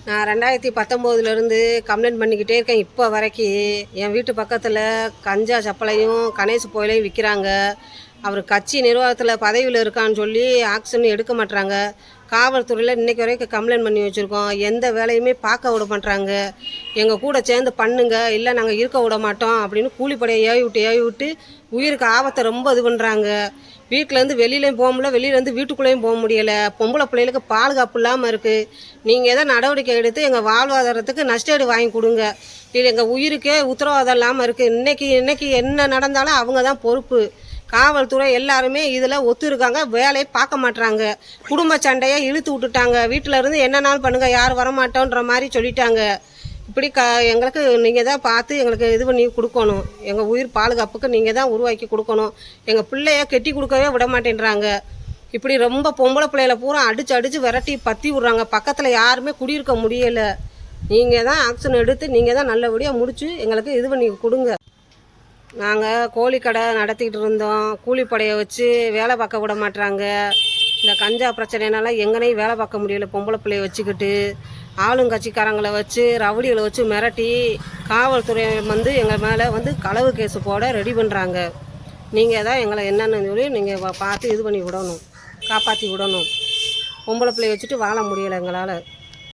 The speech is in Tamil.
நான் 2019லேருந்து கம்ப்ளைண்ட் பண்ணிக்கிட்டே இருக்கேன். இப்போ வரைக்கும் என் வீட்டு பக்கத்தில் கஞ்சா சப்பலையும் கணேஷ் புயலையும் விற்கிறாங்க. அவர் கட்சி நிர்வாகத்தில் பதவியில் இருக்கான்னு சொல்லி ஆக்ஷன் எடுக்க மாட்டாங்க. காவல்துறையில் இன்றைக்கி வரைக்கும் கம்ப்ளைண்ட் பண்ணி வச்சுருக்கோம். எந்த வேலையுமே பார்க்க விட மாட்டாங்க. எங்கள் கூட சேர்ந்து பண்ணுங்க, இல்லை நாங்கள் இருக்க விட மாட்டோம் அப்படின்னு கூலிப்படையை ஏவி விட்டு உயிருக்கு ஆபத்தை ரொம்ப இது பண்ணுறாங்க. வீட்டிலேருந்து வெளியிலையும் போக முடியல, வெளியிலேருந்து வீட்டுக்குள்ளேயும் போக முடியலை. பொம்பளை பிள்ளைகளுக்கு பாதுகாப்பு இல்லாமல் இருக்குது. நீங்கள் எதாவது நடவடிக்கை எடுத்து எங்கள் வாழ்வாதாரத்துக்கு நஷ்டஈடு வாங்கி கொடுங்க. இது எங்கள் உயிருக்கே உத்தரவாதம் இல்லாமல் இருக்குது. இன்றைக்கி என்ன நடந்தாலும் அவங்க தான் பொறுப்பு. காவல்துறை எல்லாருமே இதில் ஒத்துருக்காங்க. வேலையை பார்க்க மாட்டுறாங்க. குடும்ப சண்டையை இழுத்து விட்டுட்டாங்க. வீட்டில் இருந்து என்னன்னாலும் பண்ணுங்கள், யாரும் வரமாட்டோன்ற மாதிரி சொல்லிட்டாங்க. இப்படி எங்களுக்கு நீங்கள் தான் பார்த்து எங்களுக்கு இது பண்ணி கொடுக்கணும். எங்கள் உயிர் பாதுகாப்புக்கு நீங்கள் தான் உருவாக்கி கொடுக்கணும். எங்கள் பிள்ளைய கெட்டி கொடுக்கவே விட மாட்டேன்றாங்க. இப்படி ரொம்ப பொம்பளை பிள்ளைகளை பூரா அடித்து விரட்டி பற்றி விட்றாங்க. பக்கத்தில் யாருமே குடியிருக்க முடியலை. நீங்கள் தான் ஆக்ஷன் எடுத்து நீங்கள் தான் நல்லபடியாக முடித்து எங்களுக்கு இது பண்ணி கொடுங்க. நாங்கள் கோழிக்கடை நடத்திக்கிட்டு இருந்தோம். கூலிப்படையை வச்சு வேலை பார்க்க விட மாட்டுறாங்க. இந்த கஞ்சா பிரச்சனைனால எங்கனையும் வேலை பார்க்க முடியல. பொம்பளை பிள்ளைய வச்சுக்கிட்டு ஆளுங்கட்சிக்காரங்களை வச்சு ரவுடிகளை வச்சு மிரட்டி காவல்துறை எங்கள் மேலே களவு கேஸு போட ரெடி பண்ணுறாங்க. நீங்கள் தான் எங்களை என்னென்னு சொல்லி நீங்கள் பார்த்து இது பண்ணி விடணும், காப்பாற்றி விடணும். பொம்பளை பிள்ளைய வச்சுட்டு வாழ முடியலை எங்களால்.